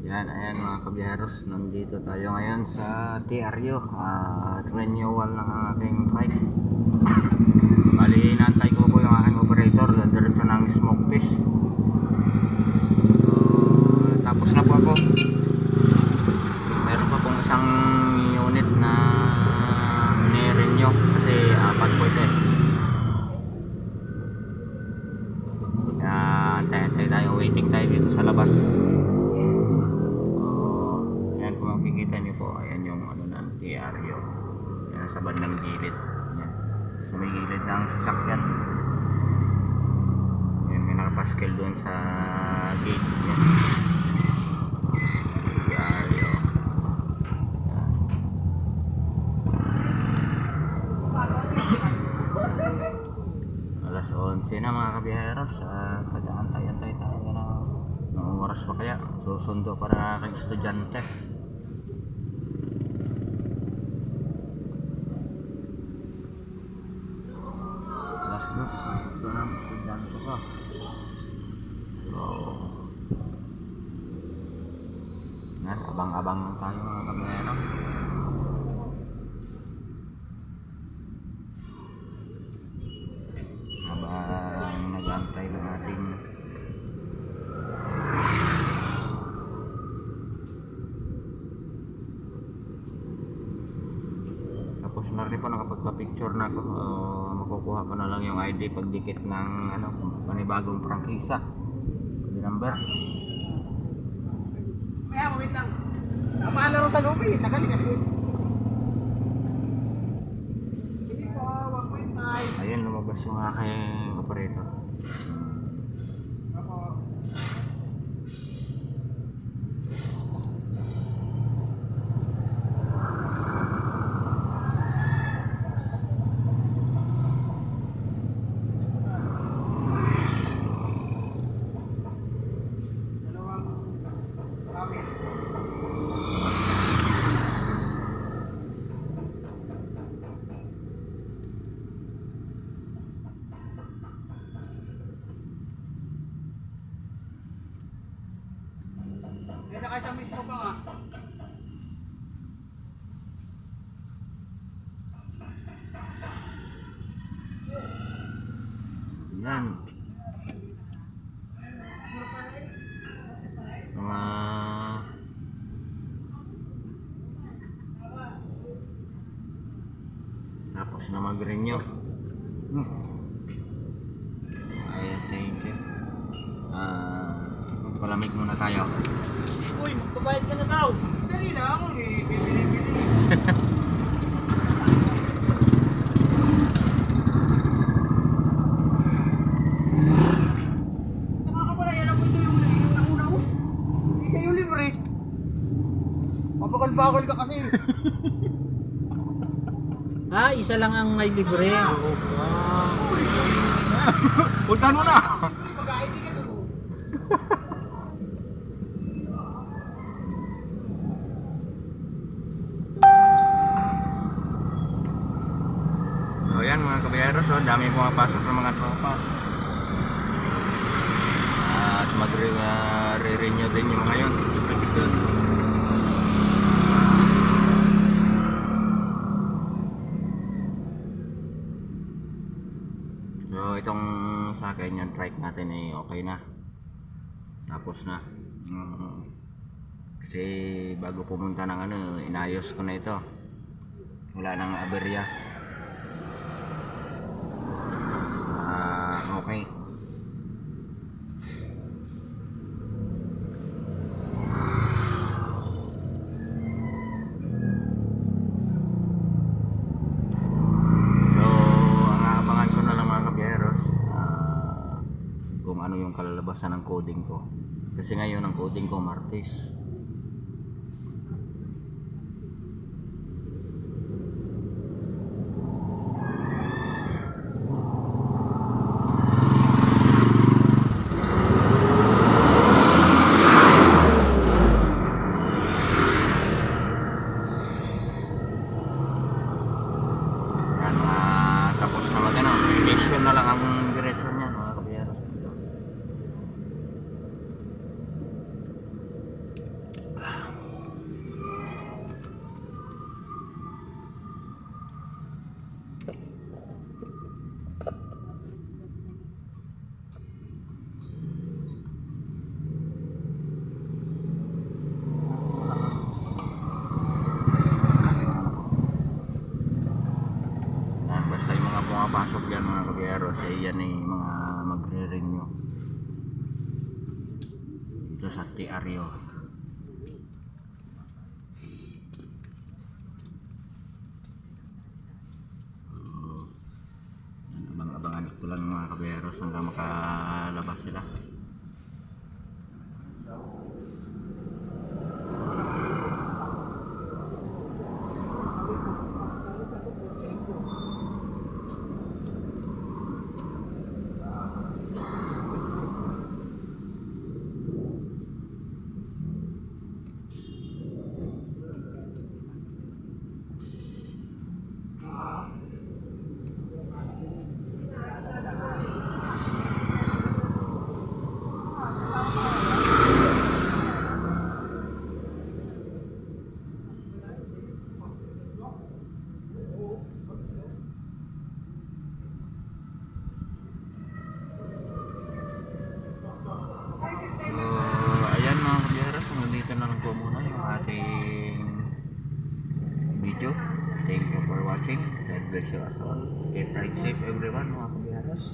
Yan, ayan mga kabiyaros, nandito tayo ngayon sa TRU, renewal ng aking trike. Bali, inaantay ko po yung aking operator, diretso ng smoke fish. Tapos na po ako. Meron pa pong isang unit na ni-renew kasi apat po ito eh. Antay tayo, waiting tayo dito sa labas. Makikita niyo po, ayan yung ano ng TRU. Yan sa bandang gilid. Yan. Sa may gilid ng sasakyan. Yan yung nakapaskel doon sa gate. Yan. TRU. Yan. Alas 11 na mga kabiyaheros. Pag-aantay-antay tayo na ng oras pa kaya. Susundo para ng aking estudyante. Ito na estudyante ko. So yan, abang-abang lang tayo mga kamera. Habang nag-antay na natin tapos na rin po nakapagpa-picture na ako. Makukuha ko na lang yung ID pagdikit ng panibagong prangkisa. The number. Kaya wait lang. Napaalaro sa loob nakali kasi. Hindi po, 1.5. Ayun, lumabas yung aking operator. Ako. Sakay sa mismo pa nga. Yan. Mga tapos na mag-renew. Ayan, thank you. Palamig muna tayo. Uy, magbabayad ka na daw. Dali lang, bibili-bili. Nakakapala, yan ako ito yung nauna ko. Hindi kayo libre. Mapakal-bakal ka kasi. Isa lang ang may libre. Punta mo na! Mag-ID ka to. So yan mga kabayaros, dami pumapasok ng mga tropa. At magre-renew din yung mga yun. So itong sa akin yung trike natin ay okay na. Tapos na. Kasi bago pumunta ng inayos ko na ito. Wala nang aberya. Okay. Kung ano yung kalalabasan ng coding ko kasi ngayon ang coding ko Martes. Yan, tapos na mission na lang ang diretso niya mga kabiyaros. kabiyaros ay yan ay mga magre-renew dito sa TRU. Abang-abangan ko lang mga kabiyaros hanggang makalabas sila. Ayan mga kabiyaros, nandito na lang po muna yung ating video. Thank you for watching. God bless you as all. Keep ride safe everyone mga kabiyaros.